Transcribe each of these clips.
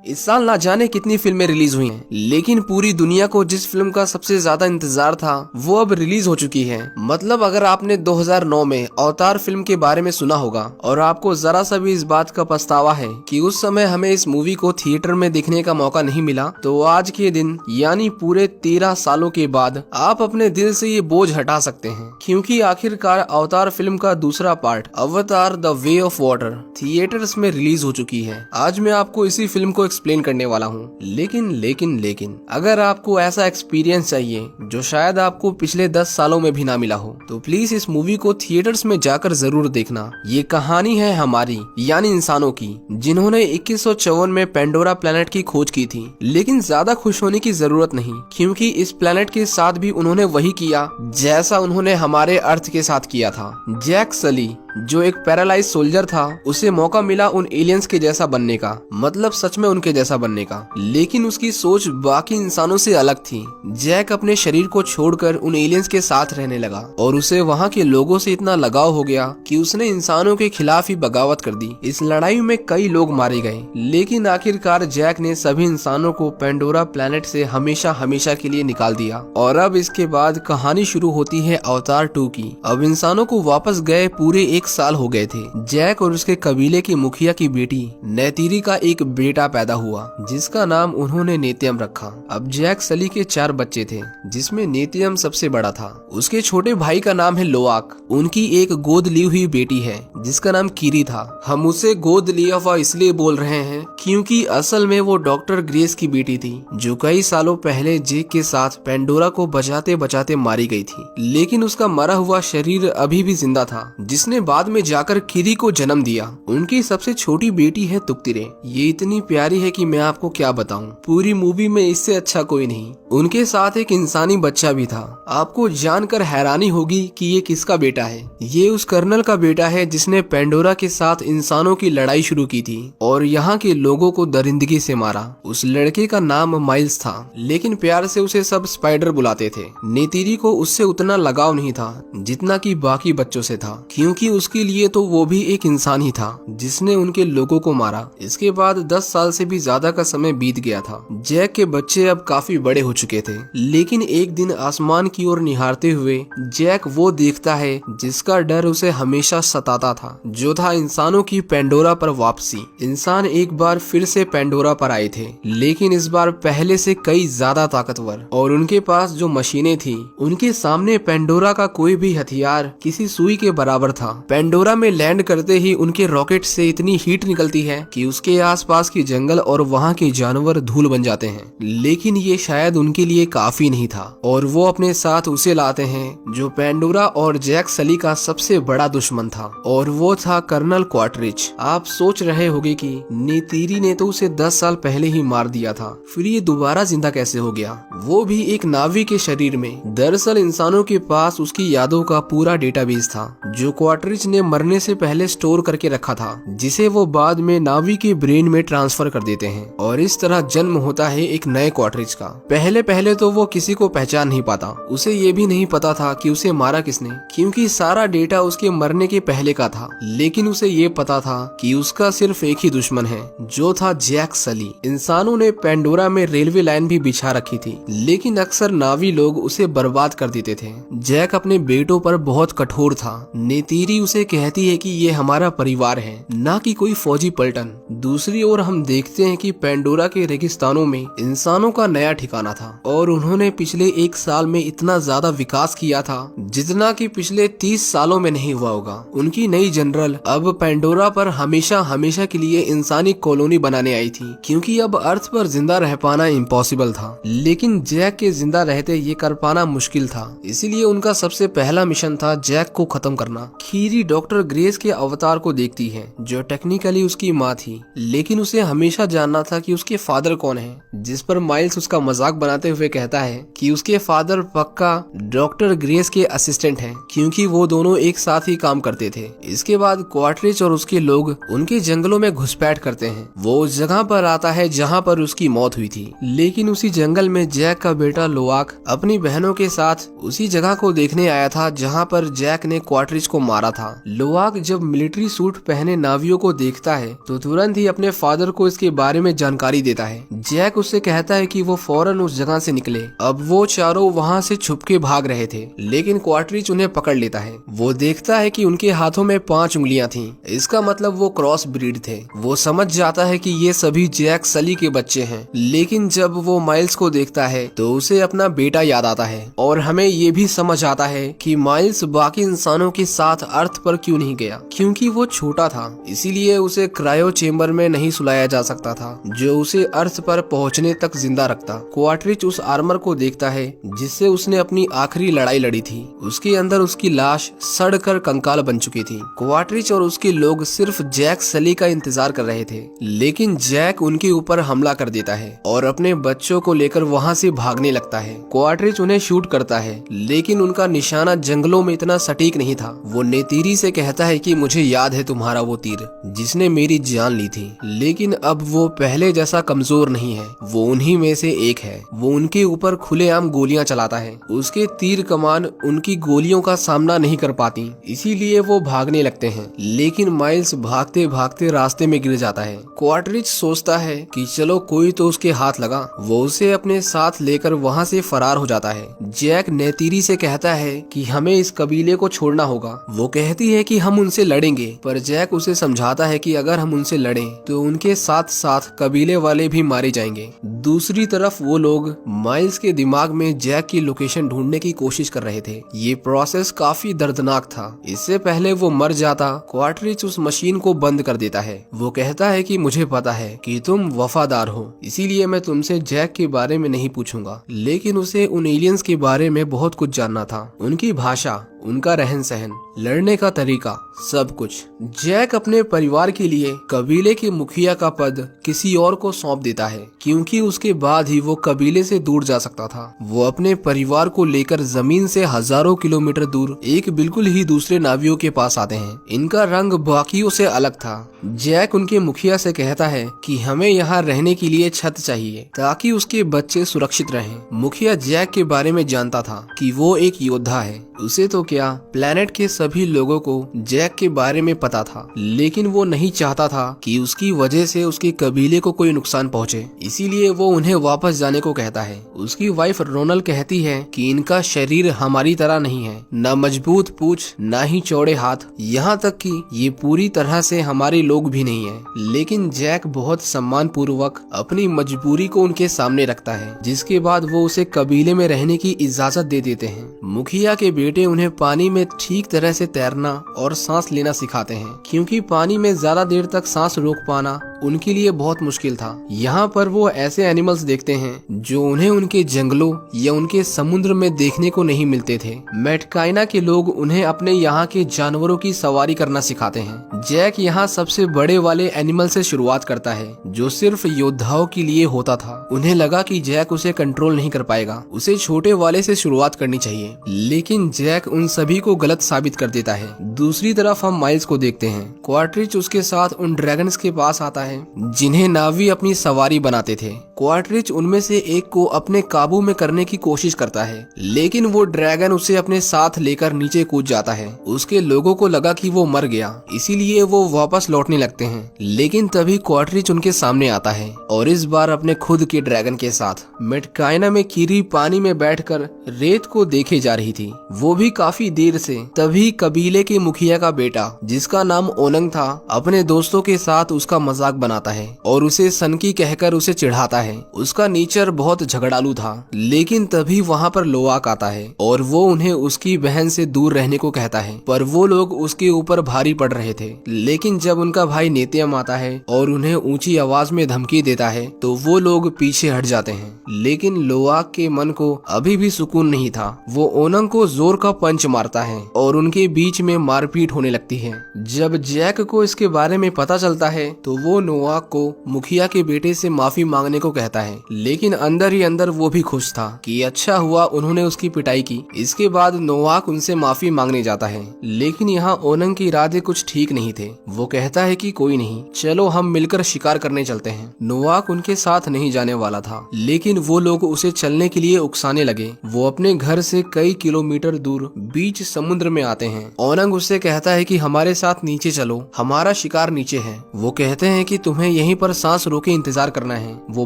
इस साल ना जाने कितनी फिल्में रिलीज हुई हैं, लेकिन पूरी दुनिया को जिस फिल्म का सबसे ज्यादा इंतजार था वो अब रिलीज हो चुकी है। मतलब अगर आपने 2009 में अवतार फिल्म के बारे में सुना होगा और आपको जरा सा भी इस बात का पछतावा है कि उस समय हमें इस मूवी को थिएटर में देखने का मौका नहीं मिला, तो आज के दिन यानी पूरे 13 सालों के बाद आप अपने दिल से ये बोझ हटा सकते हैं, क्योंकि आखिरकार अवतार फिल्म का दूसरा पार्ट अवतार the way of water theatres में रिलीज हो चुकी है। आज मैं आपको इसी फिल्म को एक्सप्लेन करने वाला हूँ। लेकिन अगर आपको ऐसा एक्सपीरियंस चाहिए जो शायद आपको पिछले 10 सालों में भी ना मिला हो, तो प्लीज इस मूवी को थिएटर्स में जाकर जरूर देखना। ये कहानी है हमारी यानी इंसानों की, जिन्होंने 2154 में पेंडोरा प्लेनेट की खोज की थी। लेकिन ज्यादा खुश होने की जरूरत नहीं, क्योंकि इस प्लेनेट के साथ भी उन्होंने वही किया जैसा उन्होंने हमारे अर्थ के साथ किया था। जैक सली जो एक पैरालाइज सोल्जर था, उसे मौका मिला उन एलियंस के जैसा बनने का, मतलब सच में उनके जैसा बनने का। लेकिन उसकी सोच बाकी इंसानों से अलग थी। जैक अपने शरीर को छोड़कर उन एलियंस के साथ रहने लगा और उसे वहाँ के लोगों से इतना लगाव हो गया कि उसने इंसानों के खिलाफ ही बगावत कर दी। इस लड़ाई में कई लोग मारे गए, लेकिन आखिरकार जैक ने सभी इंसानों को पेंडोरा प्लेनेट से हमेशा हमेशा के लिए निकाल दिया। और अब इसके बाद कहानी शुरू होती है अवतार 2 की। अब इंसानों को वापस गए पूरे 1 साल हो गए थे। जैक और उसके कबीले की मुखिया की बेटी नेतीरी का एक बेटा पैदा हुआ, जिसका नाम उन्होंने नेतियम रखा। अब जैक सली के 4 बच्चे थे, जिसमें नेतियम सबसे बड़ा था। उसके छोटे भाई का नाम है लोआक। उनकी एक गोद ली हुई बेटी है जिसका नाम कीरी था। हम उसे गोद लिया हुआ इसलिए बोल रहे हैं क्योंकि असल में वो डॉक्टर ग्रेस की बेटी थी, जो कई सालों पहले जैक के साथ पेंडोरा को बचाते बचाते मारी गई थी। लेकिन उसका मरा हुआ शरीर अभी भी जिंदा था, जिसने बाद में जाकर कीरी को जन्म दिया। उनकी सबसे छोटी बेटी है तुक्तिरे। ये इतनी प्यारी है कि मैं आपको क्या बताऊं। पूरी मूवी में इससे अच्छा कोई नहीं। उनके साथ एक इंसानी बच्चा भी था। आपको जानकर हैरानी होगी कि ये किसका बेटा है। ये उस कर्नल का बेटा है जिसने पेंडोरा के साथ इंसानों की लड़ाई शुरू की थी और यहाँ के लोगों को दरिंदगी से मारा। उस लड़के का नाम माइल्स था, लेकिन प्यार से उसे सब स्पाइडर बुलाते थे। नेतीरी को उससे उतना लगाव नहीं था जितना कि बाकी बच्चों से था, क्योंकि उसके लिए तो वो भी एक इंसान ही था जिसने उनके लोगों को मारा। इसके बाद 10 साल से भी ज्यादा का समय बीत गया था। जैक के बच्चे अब काफी बड़े हो चुके थे, लेकिन एक दिन आसमान की ओर निहारते हुए जैक वो देखता है जिसका डर उसे हमेशा सताता था, जो था इंसानों की पेंडोरा पर वापसी। इंसान एक बार फिर से पेंडोरा पर आए थे, लेकिन इस बार पहले से कई ज्यादा ताकतवर, और उनके पास जो मशीनें थी उनके सामने पेंडोरा का कोई भी हथियार किसी सुई के बराबर था। पेंडोरा में लैंड करते ही उनके रॉकेट से इतनी हीट निकलती है कि उसके आसपास के जंगल और वहाँ के जानवर धूल बन जाते हैं। लेकिन ये शायद उनके लिए काफी नहीं था, और वो अपने साथ उसे लाते हैं जो पेंडोरा और जैक सली का सबसे बड़ा दुश्मन था, और वो था कर्नल क्वार्टरिज। आप सोच रहे होंगे कि नेतीरी ने तो उसे 10 साल पहले ही मार दिया था, फिर ये दोबारा जिंदा कैसे हो गया, वो भी एक नावी के शरीर में। दरअसल इंसानों के पास उसकी यादों का पूरा डेटाबेस था जो क्वार्टरिज ने मरने से पहले स्टोर करके रखा था, जिसे वो बाद में नावी के ब्रेन में ट्रांसफर कर देते हैं, और इस तरह जन्म होता है एक नए क्वार्टरिज का। पहले तो वो किसी को पहचान नहीं पाता। उसे ये भी नहीं पता था कि उसे मारा किसने, क्योंकि सारा डेटा उसके मरने के पहले का था। लेकिन उसे ये पता था कि उसका सिर्फ एक ही दुश्मन है, जो था जैक सली। इंसानों ने पेंडोरा में रेलवे लाइन भी बिछा रखी थी, लेकिन अक्सर नावी लोग उसे बर्बाद कर देते थे। जैक अपने बेटों पर बहुत कठोर था। नेतीरी उसे कहती है कि ये हमारा परिवार है, ना कि कोई फौजी पलटन। दूसरी ओर हम देखते हैं कि पेंडोरा के रेगिस्तानों में इंसानों का नया ठिकाना था, और उन्होंने पिछले 1 साल में इतना ज्यादा विकास किया था जितना कि पिछले 30 सालों में नहीं हुआ होगा। उनकी नई जनरल अब पेंडोरा पर हमेशा हमेशा के लिए इंसानी कॉलोनी बनाने आई थी, क्योंकि अब अर्थ पर जिंदा रह पाना इम्पॉसिबल था। लेकिन जैक के जिंदा रहते ये कर पाना मुश्किल था, इसीलिए उनका सबसे पहला मिशन था जैक को खत्म करना। कीरी डॉक्टर ग्रेस के अवतार को देखती है, जो टेक्निकली उसकी माँ थी, लेकिन उसे हमेशा जानना था कि उसके फादर कौन है, जिस पर माइल्स उसका मजाक बनाते हुए कहता है कि उसके फादर पक्का डॉक्टर ग्रेस के असिस्टेंट हैं, क्योंकि वो दोनों एक साथ ही काम करते थे। इसके बाद क्वार्टरिज और उसके लोग उनके जंगलों में घुसपैठ करते हैं। वो उस जगह पर आता है जहाँ पर उसकी मौत हुई थी, लेकिन उसी जंगल में जैक का बेटा लोआक अपनी बहनों के साथ उसी जगह को देखने आया था जहाँ पर जैक ने क्वार्टरिज को मारा था। था। लोआक जब मिलिट्री सूट पहने नावियों को देखता है तो तुरंत ही अपने फादर को इसके बारे में जानकारी देता है। जैक उससे कहता है कि वो फौरन उस जगह से निकले। अब वो चारों वहाँ से छुपके भाग रहे थे, लेकिन क्वार्टरिच उन्हें पकड़ लेता है। वो देखता है कि उनके हाथों में 5 उंगलियां थीं। इसका मतलब वो क्रॉस ब्रीड थे। वो समझ जाता है कि ये सभी जैक सली के बच्चे हैं। लेकिन जब वो माइल्स को देखता है तो उसे अपना बेटा याद आता है और हमें ये भी समझ आता है कि माइल्स बाकी इंसानों के साथ अर्थ पर क्यों नहीं गया, क्योंकि वो छोटा था। इसीलिए उसे क्रायो चेम्बर में नहीं सुलाया जा सकता था, जो उसे अर्थ पर पहुंचने तक जिंदा रखता। क्वार्टरिच उस आर्मर को देखता है जिससे उसने अपनी आखिरी लड़ाई लड़ी थी। उसके अंदर उसकी लाश सड़कर कंकाल बन चुकी थी। क्वार्टरिच और उसके लोग सिर्फ जैक सली का इंतजार कर रहे थे, लेकिन जैक उनके ऊपर हमला कर देता है और अपने बच्चों को लेकर वहाँ से भागने लगता है। क्वार्टरिच उन्हें शूट करता है, लेकिन उनका निशाना जंगलों में इतना सटीक नहीं था। वो नेतीरी से कहता है कि मुझे याद है तुम्हारा वो तीर जिसने मेरी जान ली थी, लेकिन अब वो पहले जैसा कमजोर नहीं है। वो उन्हीं में से एक है। वो उनके ऊपर खुलेआम गोलियां चलाता है। उसके तीर कमान उनकी गोलियों का सामना नहीं कर पाती, इसीलिए वो भागने लगते हैं। लेकिन माइल्स भागते भागते रास्ते में गिर जाता है। क्वार्टरिच सोचता है कि चलो कोई तो उसके हाथ लगा। वो उसे अपने साथ लेकर वहाँ से फरार हो जाता है। जैक नेतीरी से कहता है कि हमें इस कबीले को छोड़ना होगा। वो कहती है कि हम उनसे लड़ेंगे, पर जैक उसे समझाता है कि अगर हम उनसे लड़ें तो उनके साथ साथ कबीले वाले भी मारे जाएंगे। दूसरी तरफ वो लोग माइल्स के दिमाग में जैक की लोकेशन ढूंढने की कोशिश कर रहे थे। ये प्रोसेस काफी दर्दनाक था। इससे पहले वो मर जाता, क्वार्टरिच उस मशीन को बंद कर देता है। वो कहता है कि मुझे पता है कि तुम वफादार हो, इसीलिए मैं तुमसे जैक के बारे में नहीं पूछूंगा। लेकिन उसे उन एलियंस के बारे में बहुत कुछ जानना था। उनकी भाषा, उनका रहन सहन, लड़ने का तरीका, सब कुछ। जैक अपने परिवार के लिए कबीले के मुखिया का पद किसी और को सौंप देता है, क्योंकि उसके बाद ही वो कबीले से दूर जा सकता था। वो अपने परिवार को लेकर जमीन से हजारों किलोमीटर दूर एक बिल्कुल ही दूसरे नावियों के पास आते हैं। इनका रंग बाकियों से अलग था। जैक उनके मुखिया से कहता है कि हमें यहाँ रहने के लिए छत चाहिए ताकि उसके बच्चे सुरक्षित रहें। मुखिया जैक के बारे में जानता था कि वो एक योद्धा है। उसे तो क्या, प्लेनेट के सभी लोगों को जैक के बारे में पता था, लेकिन वो नहीं चाहता था कि उसकी वजह से उसके कबीले को कोई नुकसान पहुंचे। इसीलिए वो उन्हें वापस जाने को कहता है। उसकी वाइफ रोनल कहती है कि इनका शरीर हमारी तरह नहीं है, न मजबूत पूंछ, न ही चौड़े हाथ, यहाँ तक कि ये पूरी तरह से हमारे लोग भी नहीं है। लेकिन जैक बहुत सम्मान पूर्वक अपनी मजबूरी को उनके सामने रखता है, जिसके बाद वो उसे कबीले में रहने की इजाजत दे देते हैं। मुखिया के बेटे उन्हें पानी में ठीक तरह से तैरना और सांस लेना सिखाते हैं, क्योंकि पानी में ज्यादा देर तक सांस रोक पाना उनके लिए बहुत मुश्किल था। यहाँ पर वो ऐसे एनिमल्स देखते हैं जो उन्हें उनके जंगलों या उनके समुद्र में देखने को नहीं मिलते थे। मेटकाइना के लोग उन्हें अपने यहाँ के जानवरों की सवारी करना सिखाते हैं। जैक यहाँ सबसे बड़े वाले एनिमल से शुरुआत करता है, जो सिर्फ योद्धाओं के लिए होता था। उन्हें लगा कि जैक उसे कंट्रोल नहीं कर पाएगा, उसे छोटे वाले से शुरुआत करनी चाहिए, लेकिन जैक उन सभी को गलत साबित कर देता है। दूसरी तरफ हम माइल्स को देखते हैं। क्वार्टरिच उसके साथ उन ड्रैगन्स के पास आता है जिन्हें नावी अपनी सवारी बनाते थे। क्वार्टरिच उनमें से एक को अपने काबू में करने की कोशिश करता है, लेकिन वो ड्रैगन उसे अपने साथ लेकर नीचे कूद जाता है। उसके लोगों को लगा कि वो मर गया, इसीलिए वो वापस लौटने लगते हैं। लेकिन तभी क्वार्टरिच उनके सामने आता है और इस बार अपने खुद के ड्रैगन के साथ। मेटकाइना में कीरी पानी में बैठकर रेत को देखे जा रही थी, वो भी काफी देर से। तभी कबीले के मुखिया का बेटा, जिसका नाम ओनंग था, अपने दोस्तों के साथ उसका मजाक बनाता है और उसे सनकी कहकर उसे चिढ़ाता है। उसका नेचर बहुत झगड़ालू था। लेकिन तभी वहाँ पर लोआक आता है और वो उन्हें उसकी बहन से दूर रहने को कहता है, पर वो लोग उसके ऊपर भारी पड़ रहे थे। लेकिन जब उनका भाई नेत्यम आता है और उन्हें ऊंची आवाज में धमकी देता है तो वो लोग पीछे हट जाते हैं। लेकिन लोआक के मन को अभी भी सुकून नहीं था। वो ओनंग को जोर का पंच मारता है और उनके बीच में मारपीट होने लगती है। जब जैक को इसके बारे में पता चलता है तो वो लोआक को मुखिया के बेटे से माफी मांगने को कहता है, लेकिन अंदर ही अंदर वो भी खुश था कि अच्छा हुआ उन्होंने उसकी पिटाई की। इसके बाद नोवाक उनसे माफी मांगने जाता है, लेकिन यहाँ ओनंग के इरादे कुछ ठीक नहीं थे। वो कहता है कि कोई नहीं, चलो हम मिलकर शिकार करने चलते हैं। नोवाक उनके साथ नहीं जाने वाला था, लेकिन वो लोग उसे चलने के लिए उकसाने लगे। वो अपने घर से कई किलोमीटर दूर बीच समुद्र में आते हैं। ओनंग उससे कहता है कि हमारे साथ नीचे चलो, हमारा शिकार नीचे है। वो कहते हैं कि तुम्हें यहीं पर सांस रोके इंतजार करना है, वो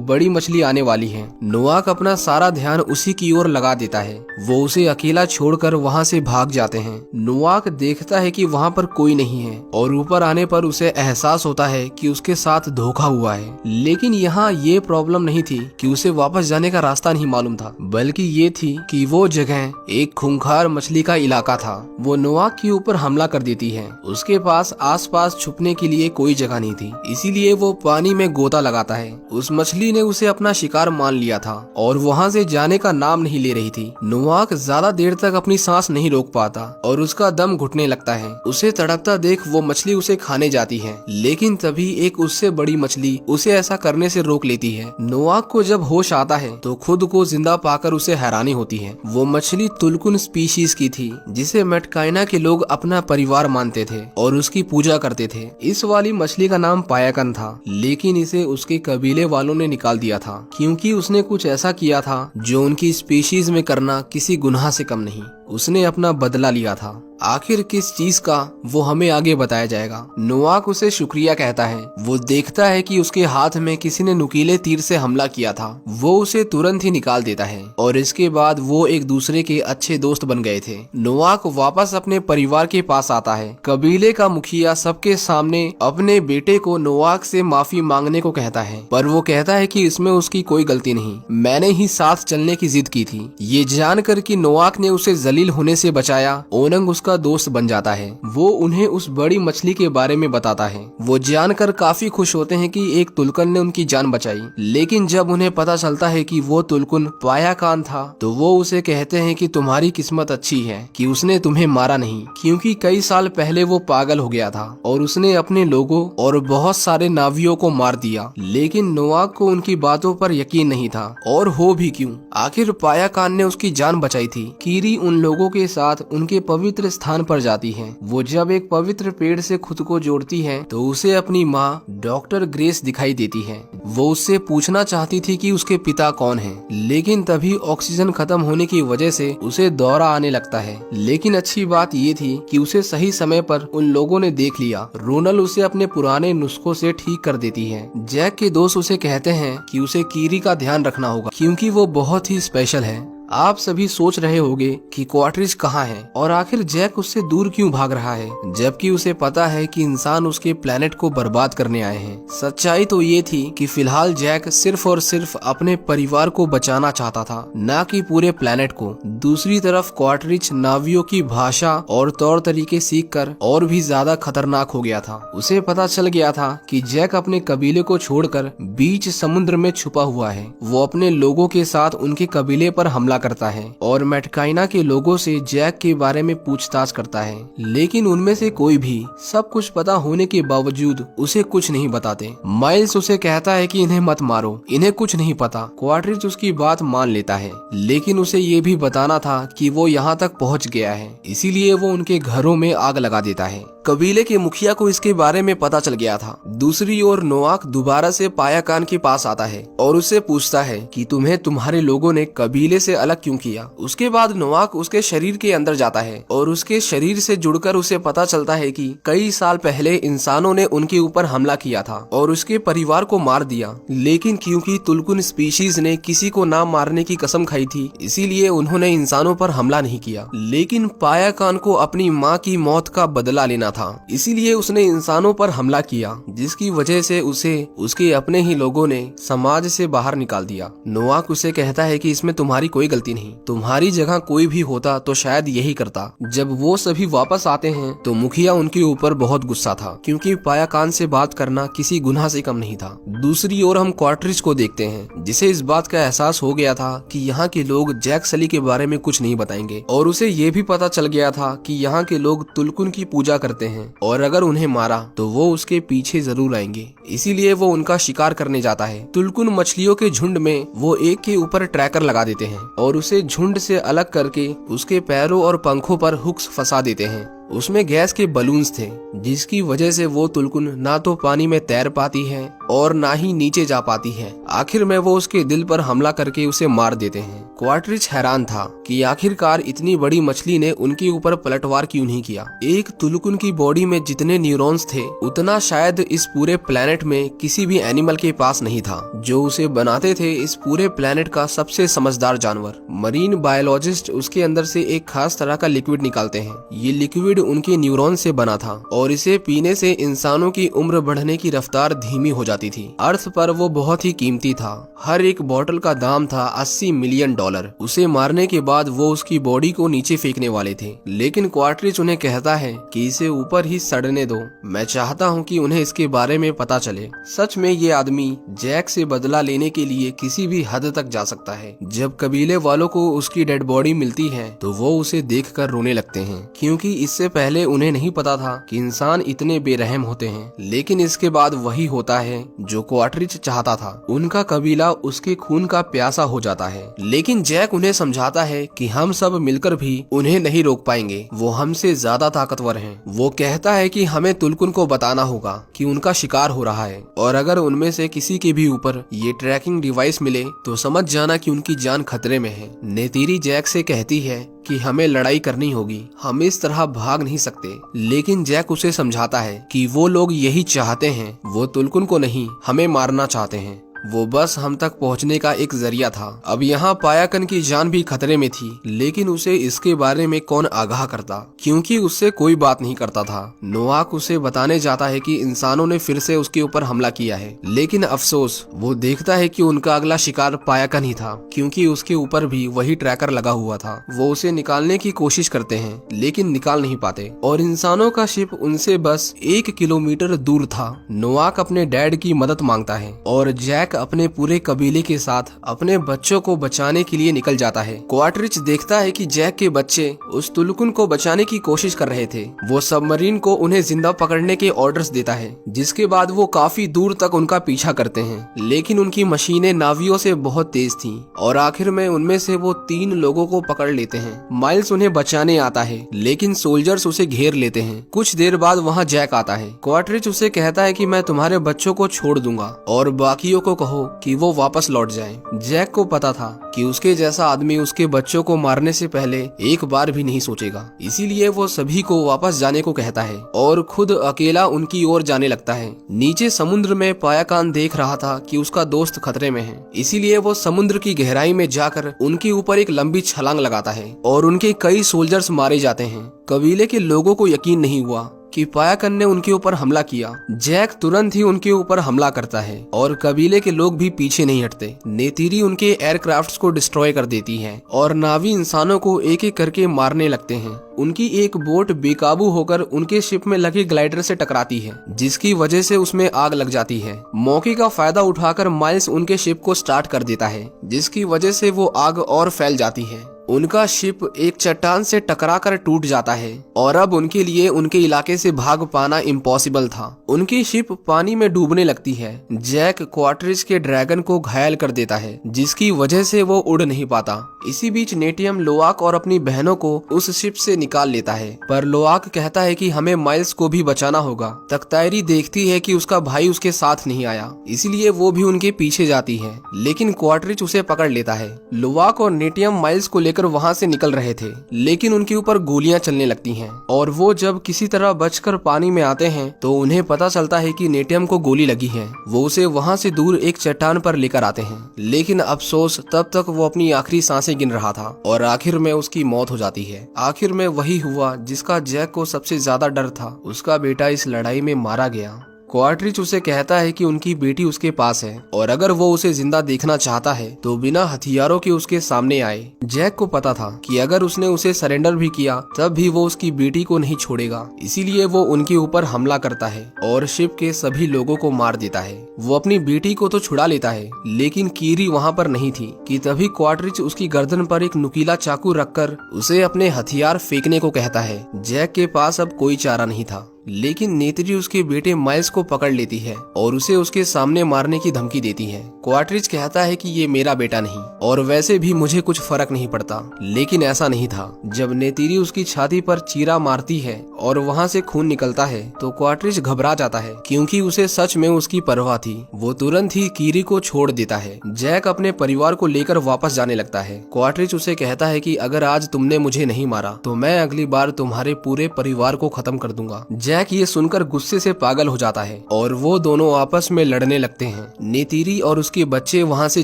बड़ी मछली आने वाली है। नोवाक अपना सारा ध्यान उसी की ओर लगा देता है। वो उसे अकेला छोड़कर वहाँ से भाग जाते हैं। नोवाक देखता है कि वहाँ पर कोई नहीं है और ऊपर आने पर उसे एहसास होता है कि उसके साथ धोखा हुआ है। लेकिन यहाँ ये प्रॉब्लम नहीं थी कि उसे वापस जाने का रास्ता नहीं मालूम था, बल्कि ये थी कि वो जगह एक खूंखार मछली का इलाका था। वो नोवाक के ऊपर हमला कर देती है। उसके पास आसपास छुपने के लिए कोई जगह नहीं थी, इसीलिए वो पानी में गोता लगाता है। उस मछली ने उसे अपना शिकार मान लिया था और वहाँ से जाने का नाम नहीं ले रही थी। नोवाक ज्यादा देर तक अपनी सांस नहीं रोक पाता और उसका दम घुटने लगता है। उसे तड़पता देख वो मछली उसे खाने जाती है, लेकिन तभी एक उससे बड़ी मछली उसे ऐसा करने से रोक लेती है। नोवाक को जब होश आता है तो खुद को जिंदा पाकर उसे हैरानी होती है। वो मछली तुलकुन स्पीशीज की थी, जिसे मेटकाइना के लोग अपना परिवार मानते थे और उसकी पूजा करते थे। इस वाली मछली का नाम पायाकन था, लेकिन इसे उसके कबीले वालों ने निकाल दिया था क्योंकि उसने कुछ ऐसा किया था जो उनकी स्पीशीज में करना किसी गुनाह से कम नहीं। उसने अपना बदला लिया था। आखिर किस चीज का, वो हमें आगे बताया जाएगा। नोवाक उसे शुक्रिया कहता है। वो देखता है कि उसके हाथ में किसी ने नुकीले तीर से हमला किया था। वो उसे तुरंत ही निकाल देता है और इसके बाद वो एक दूसरे के अच्छे दोस्त बन गए थे। नोवाक वापस अपने परिवार के पास आता है। कबीले का मुखिया सबके सामने अपने बेटे को नोवाक से माफी मांगने को कहता है, पर वो कहता है कि इसमें उसकी कोई गलती नहीं, मैंने ही साथ चलने की जिद की थी। ये जानकर कि नोवाक ने उसे जलील होने से बचाया, ओनंग उसका दोस्त बन जाता है। वो उन्हें उस बड़ी मछली के बारे में बताता है। वो जानकर काफी खुश होते हैं कि एक तुलकुन ने उनकी जान बचाई, लेकिन जब उन्हें पता चलता है कि वो तुलकुन पायाकान था तो वो उसे कहते हैं कि तुम्हारी किस्मत अच्छी है कि उसने तुम्हें मारा नहीं, क्योंकि कई साल पहले वो पागल हो गया था और उसने अपने लोगों और बहुत सारे नावियों को मार दिया। लेकिन नोवाक को उनकी बातों पर यकीन नहीं था, और हो भी क्यों, आखिर पायाकान ने उसकी जान बचाई थी। कीरी उन लोगों के साथ उनके पवित्र स्थान पर जाती है। वो जब एक पवित्र पेड़ से खुद को जोड़ती है तो उसे अपनी माँ डॉक्टर ग्रेस दिखाई देती है। वो उससे पूछना चाहती थी कि उसके पिता कौन हैं, लेकिन तभी ऑक्सीजन खत्म होने की वजह से उसे दौरा आने लगता है। लेकिन अच्छी बात ये थी कि उसे सही समय पर उन लोगों ने देख लिया। रोनल उसे अपने पुराने नुस्खों से ठीक कर देती है। जैक के दोस्त उसे कहते हैं कि उसे कीरी का ध्यान रखना होगा क्योंकि वो बहुत ही स्पेशल है। आप सभी सोच रहे होंगे कि क्वार्ट्रिज कहाँ है और आखिर जैक उससे दूर क्यों भाग रहा है, जबकि उसे पता है कि इंसान उसके प्लेनेट को बर्बाद करने आए हैं। सच्चाई तो ये थी कि फिलहाल जैक सिर्फ और सिर्फ अपने परिवार को बचाना चाहता था, न कि पूरे प्लेनेट को। दूसरी तरफ क्वार्ट्रिज नावियों की भाषा और तौर तरीके सीखकर और भी ज्यादा खतरनाक हो गया था। उसे पता चल गया था कि जैक अपने कबीले को छोड़कर बीच समुद्र में छुपा हुआ है। वो अपने लोगों के साथ उनके कबीले पर हमला करता है और मेटकाइना के लोगों से जैक के बारे में पूछताछ करता है, लेकिन उनमें से कोई भी सब कुछ पता होने के बावजूद उसे कुछ नहीं बताते। माइल्स उसे कहता है कि इन्हें मत मारो, इन्हें कुछ नहीं पता। क्वार्ट्रिज उसकी बात मान लेता है, लेकिन उसे ये भी बताना था कि वो यहाँ तक पहुँच गया है, इसीलिए वो उनके घरों में आग लगा देता है। कबीले के मुखिया को इसके बारे में पता चल गया था। दूसरी ओर नोवाक दोबारा से पायाकान के पास आता है और उससे पूछता है कि तुम्हें तुम्हारे लोगों ने कबीले से अलग क्यों किया। उसके बाद नोवाक उसके शरीर के अंदर जाता है और उसके शरीर से जुड़कर उसे पता चलता है कि कई साल पहले इंसानों ने उनके ऊपर हमला किया था और उसके परिवार को मार दिया, लेकिन क्योंकि तुलकुन स्पीशीज ने किसी को ना मारने की कसम खाई थी, इसीलिए उन्होंने इंसानों पर हमला नहीं किया। लेकिन पायाकान को अपनी माँ की मौत का बदला लेना था, इसीलिए उसने इंसानों पर हमला किया, जिसकी वजह से उसे उसके अपने ही लोगों ने समाज से बाहर निकाल दिया। नोवाक उसे कहता है कि इसमें तुम्हारी कोई गलती नहीं, तुम्हारी जगह कोई भी होता तो शायद यही करता। जब वो सभी वापस आते हैं तो मुखिया उनके ऊपर बहुत गुस्सा था, क्योंकि पायाकान से बात करना किसी गुनाह से कम नहीं था। दूसरी ओर हम क्वार्ट्रिज को देखते हैं, जिसे इस बात का एहसास हो गया था कि यहाँ के लोग जैक सली के बारे में कुछ नहीं बताएंगे, और उसे ये भी पता चल गया था कि यहाँ के लोग तुलकुन की पूजा करते करते हैं और अगर उन्हें मारा तो वो उसके पीछे जरूर आएंगे, इसीलिए वो उनका शिकार करने जाता है। तुलकुन मछलियों के झुंड में वो एक के ऊपर ट्रैकर लगा देते हैं और उसे झुंड से अलग करके उसके पैरों और पंखों पर हुक्स फंसा देते हैं। उसमें गैस के बलून्स थे, जिसकी वजह से वो तुलकुन ना तो पानी में तैर पाती है और ना ही नीचे जा पाती है। आखिर में वो उसके दिल पर हमला करके उसे मार देते हैं। क्वार्टरिच हैरान था कि आखिरकार इतनी बड़ी मछली ने उनके ऊपर पलटवार क्यों नहीं किया। एक तुलकुन की बॉडी में जितने न्यूरॉन्स थे उतना शायद इस पूरे प्लेनेट में किसी भी एनिमल के पास नहीं था। जो उसे बनाते थे इस पूरे प्लेनेट का सबसे समझदार जानवर। मरीन बायोलॉजिस्ट उसके अंदर से एक खास तरह का लिक्विड निकालते हैं। ये लिक्विड उनके न्यूरॉन से बना था और इसे पीने से इंसानों की उम्र बढ़ने की रफ्तार धीमी हो जाती थी। अर्थ पर वो बहुत ही कीमती था। हर एक बोतल का दाम था $80 मिलियन। उसे मारने के बाद वो उसकी बॉडी को नीचे फेंकने वाले थे, लेकिन क्वार्टरिच उन्हें कहता है कि इसे ऊपर ही सड़ने दो, मैं चाहता हूँ कि उन्हें इसके बारे में पता चले। सच में ये आदमी जैक से बदला लेने के लिए किसी भी हद तक जा सकता है। जब कबीले वालों को उसकी डेड बॉडी मिलती है तो वो उसे देखकर रोने लगते हैं, क्योंकि इससे पहले उन्हें नहीं पता था कि इंसान इतने बेरहम होते हैं। लेकिन इसके बाद वही होता है जो क्वार्टरिच चाहता था। उनका कबीला उसके खून का प्यासा हो जाता है। लेकिन जैक उन्हें समझाता है कि हम सब मिलकर भी उन्हें नहीं रोक पाएंगे, वो हमसे ज्यादा ताकतवर हैं। वो कहता है कि हमें तुलकुन को बताना होगा कि उनका शिकार हो रहा है और अगर उनमें से किसी के भी ऊपर ये ट्रैकिंग डिवाइस मिले तो समझ जाना कि उनकी जान खतरे में है। नेतीरी जैक से कहती है कि हमें लड़ाई करनी होगी, हम इस तरह भाग नहीं सकते। लेकिन जैक उसे समझाता है कि वो लोग यही चाहते हैं, वो तुलकुन को नहीं हमें मारना चाहते हैं, वो बस हम तक पहुंचने का एक जरिया था। अब यहाँ पायाकन की जान भी खतरे में थी, लेकिन उसे इसके बारे में कौन आगाह करता, क्योंकि उससे कोई बात नहीं करता था। नोआक उसे बताने जाता है कि इंसानों ने फिर से उसके ऊपर हमला किया है, लेकिन अफसोस वो देखता है कि उनका अगला शिकार पायाकन ही था, क्योंकि उसके ऊपर भी वही ट्रैकर लगा हुआ था। वो उसे निकालने की कोशिश करते हैं लेकिन निकाल नहीं पाते और इंसानों का शिप उनसे बस 1 किलोमीटर दूर था। नोआक अपने डैड की मदद मांगता है और जैक अपने पूरे कबीले के साथ अपने बच्चों को बचाने के लिए निकल जाता है। क्वार्टरिच देखता है कि जैक के बच्चे उस तुलकुन को बचाने की कोशिश कर रहे थे। वो सबमरीन को उन्हें जिंदा पकड़ने के ऑर्डर्स देता है, जिसके बाद वो काफी दूर तक उनका पीछा करते हैं। लेकिन उनकी मशीनें नावियों से बहुत तेज थीं और आखिर में उनमें से वो 3 लोगों को पकड़ लेते हैं। माइल्स उन्हें बचाने आता है, लेकिन सोल्जर्स उसे घेर लेते हैं। कुछ देर बाद वहाँ जैक आता है। क्वार्टरिच उसे कहता है कि मैं तुम्हारे बच्चों को छोड़ दूंगा और बाकियों को कहो कि वो वापस लौट जाएं। जैक को पता था कि उसके जैसा आदमी उसके बच्चों को मारने से पहले एक बार भी नहीं सोचेगा, इसीलिए वो सभी को वापस जाने को कहता है और खुद अकेला उनकी ओर जाने लगता है। नीचे समुद्र में पायाकान देख रहा था कि उसका दोस्त खतरे में है, इसीलिए वो समुद्र की गहराई में जाकर उनके ऊपर एक लंबी छलांग लगाता है और उनके कई सोल्जर्स मारे जाते हैं। कबीले के लोगों को यकीन नहीं हुआ कि पायाकन ने उनके ऊपर हमला किया। जैक तुरंत ही उनके ऊपर हमला करता है और कबीले के लोग भी पीछे नहीं हटते। नेतीरी उनके एयरक्राफ्ट्स को डिस्ट्रॉय कर देती है और नावी इंसानों को एक एक करके मारने लगते हैं। उनकी एक बोट बेकाबू होकर उनके शिप में लगे ग्लाइडर से टकराती है, जिसकी वजह से उसमें आग लग जाती है। मौके का फायदा उठाकर माइल्स उनके शिप को स्टार्ट कर देता है, जिसकी वजह से वो आग और फैल जाती है। उनका शिप एक चट्टान से टकराकर टूट जाता है और अब उनके लिए उनके इलाके से भाग पाना इम्पॉसिबल था। उनकी शिप पानी में डूबने लगती है। जैक क्वार्टरिच के ड्रैगन को घायल कर देता है, जिसकी वजह से वो उड़ नहीं पाता। इसी बीच नेटियम लोआक और अपनी बहनों को उस शिप से निकाल लेता है, पर लोआक कहता है कि हमें माइल्स को भी बचाना होगा। तख्तायरी देखती है कि उसका भाई उसके साथ नहीं आया, इसलिए वो भी उनके पीछे जाती है, लेकिन क्वार्टरिच उसे पकड़ लेता है। लोआक और नेटियम माइल्स को लेकर वहां से निकल रहे थे, लेकिन उनके ऊपर गोलियां चलने लगती हैं और वो जब किसी तरह बचकर पानी में आते हैं तो उन्हें पता चलता है कि नेटियम को गोली लगी है। वो उसे वहां से दूर एक चट्टान पर लेकर आते हैं, लेकिन अफसोस तब तक वो अपनी आखिरी सांसें गिन रहा था और आखिर में उसकी मौत हो जाती है। आखिर में वही हुआ जिसका जैक को सबसे ज्यादा डर था, उसका बेटा इस लड़ाई में मारा गया। क्वार्टरिच उसे कहता है कि उनकी बेटी उसके पास है और अगर वो उसे जिंदा देखना चाहता है तो बिना हथियारों के उसके सामने आए। जैक को पता था कि अगर उसने उसे सरेंडर भी किया तब भी वो उसकी बेटी को नहीं छोड़ेगा, इसीलिए वो उनके ऊपर हमला करता है और शिप के सभी लोगों को मार देता है। वो अपनी बेटी को तो छुड़ा लेता है, लेकिन कीरी वहाँ पर नहीं थी कि तभी क्वार्टरिच उसकी गर्दन पर एक नुकीला चाकू रखकर उसे अपने हथियार फेंकने को कहता है। जैक के पास अब कोई चारा नहीं था। लेकिन नेत्री उसके बेटे माइल्स को पकड़ लेती है और उसे उसके सामने मारने की धमकी देती है। क्वार्ट्रिज कहता है कि ये मेरा बेटा नहीं और वैसे भी मुझे कुछ फर्क नहीं पड़ता, लेकिन ऐसा नहीं था। जब नेत्री उसकी छाती पर चीरा मारती है और वहाँ से खून निकलता है तो क्वार्ट्रिज घबरा जाता है क्योंकि उसे सच में उसकी परवाह थी। वो तुरंत ही कीरी को छोड़ देता है। जैक अपने परिवार को लेकर वापस जाने लगता है। क्वार्ट्रिज उसे कहता है कि अगर आज तुमने मुझे नहीं मारा तो मैं अगली बार तुम्हारे पूरे परिवार को खत्म कर दूंगा। जैक ये सुनकर गुस्से से पागल हो जाता है और वो दोनों आपस में लड़ने लगते हैं। नेत्री और उसके बच्चे वहाँ से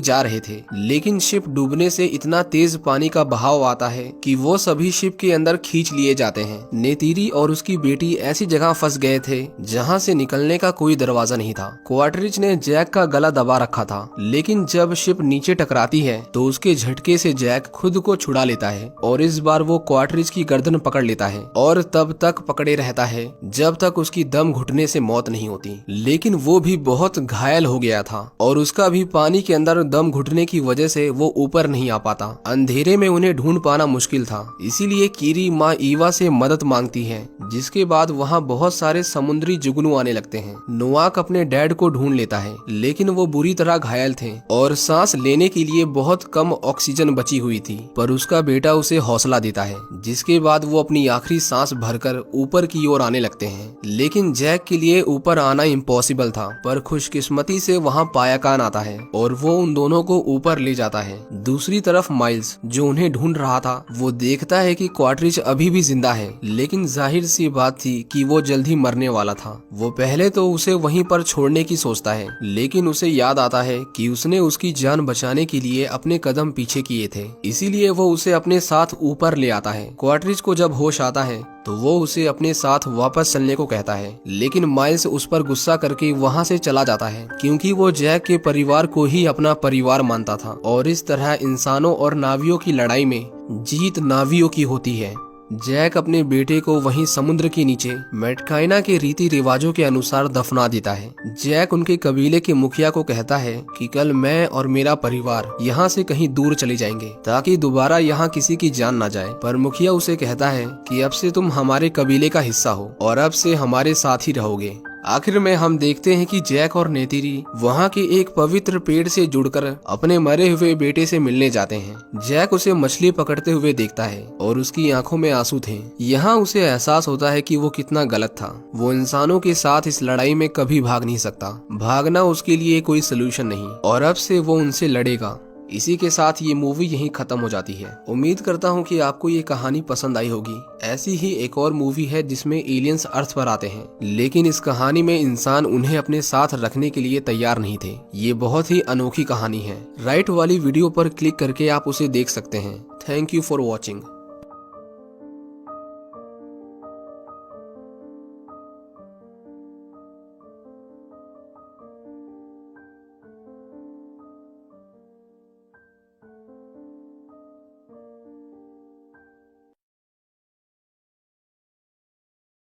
जा रहे थे, लेकिन शिप डूबने से इतना तेज पानी का बहाव आता है कि वो सभी शिप के अंदर खींच लिए जाते हैं। नेत्री और उसकी बेटी ऐसी जगह फंस गए थे जहाँ से निकलने का कोई दरवाजा नहीं था। क्वार्ट्रिज ने जैक का गला दबा रखा था, लेकिन जब शिप नीचे टकराती है तो उसके झटके से जैक खुद को छुड़ा लेता है और इस बार वो क्वार्ट्रिज की गर्दन पकड़ लेता है और तब तक पकड़े रहता है जब तक उसकी दम घुटने से मौत नहीं होती। लेकिन वो भी बहुत घायल हो गया था और उसका भी पानी के अंदर दम घुटने की वजह से वो ऊपर नहीं आ पाता। अंधेरे में उन्हें ढूंढ पाना मुश्किल था, इसीलिए कीरी माँ ईवा से मदद मांगती है, जिसके बाद वहाँ बहुत सारे समुद्री जुगनू आने लगते हैं। नोआक अपने डैड को ढूंढ लेता है, लेकिन वो बुरी तरह घायल थे और सांस लेने के लिए बहुत कम ऑक्सीजन बची हुई थी, पर उसका बेटा उसे हौसला देता है, जिसके बाद वो अपनी आखिरी सांस भरकर ऊपर की ओर आने लगते हैं। लेकिन जैक के लिए ऊपर आना इम्पॉसिबल था, पर खुशकिस्मती से वहाँ पायाकान आता है और वो उन दोनों को ऊपर ले जाता है। दूसरी तरफ माइल्स, जो उन्हें ढूंढ रहा था, वो देखता है कि क्वार्ट्रिज अभी भी जिंदा है, लेकिन जाहिर सी बात थी कि वो जल्द ही मरने वाला था। वो पहले तो उसे वहीं पर छोड़ने की सोचता है, लेकिन उसे याद आता है कि उसने उसकी जान बचाने के लिए अपने कदम पीछे किए थे, इसीलिए वो उसे अपने साथ ऊपर ले आता है। क्वार्ट्रिज को जब होश आता है तो वो उसे अपने साथ वापस चलने को कहता है, लेकिन माइल्स उस पर गुस्सा करके वहाँ से चला जाता है क्योंकि वो जैक के परिवार को ही अपना परिवार मानता था और इस तरह इंसानों और नावियों की लड़ाई में जीत नावियों की होती है। जैक अपने बेटे को वहीं समुद्र के नीचे मेटकाइना के रीति रिवाजों के अनुसार दफना देता है। जैक उनके कबीले के मुखिया को कहता है कि कल मैं और मेरा परिवार यहाँ से कहीं दूर चले जाएंगे ताकि दोबारा यहाँ किसी की जान न जाए, पर मुखिया उसे कहता है कि अब से तुम हमारे कबीले का हिस्सा हो और अब से हमारे साथ ही रहोगे। आखिर में हम देखते हैं कि जैक और नेत्री वहाँ के एक पवित्र पेड़ से जुड़कर अपने मरे हुए बेटे से मिलने जाते हैं। जैक उसे मछली पकड़ते हुए देखता है और उसकी आंखों में आंसू थे। यहाँ उसे एहसास होता है कि वो कितना गलत था। वो इंसानों के साथ इस लड़ाई में कभी भाग नहीं सकता, भागना उसके लिए कोई सोल्यूशन नहीं और अब से वो उनसे लड़ेगा। इसी के साथ ये मूवी यहीं खत्म हो जाती है। उम्मीद करता हूँ कि आपको ये कहानी पसंद आई होगी। ऐसी ही एक और मूवी है जिसमें एलियंस अर्थ पर आते हैं, लेकिन इस कहानी में इंसान उन्हें अपने साथ रखने के लिए तैयार नहीं थे। ये बहुत ही अनोखी कहानी है। राइट वाली वीडियो पर क्लिक करके आप उसे देख सकते हैं। Thank you for watching.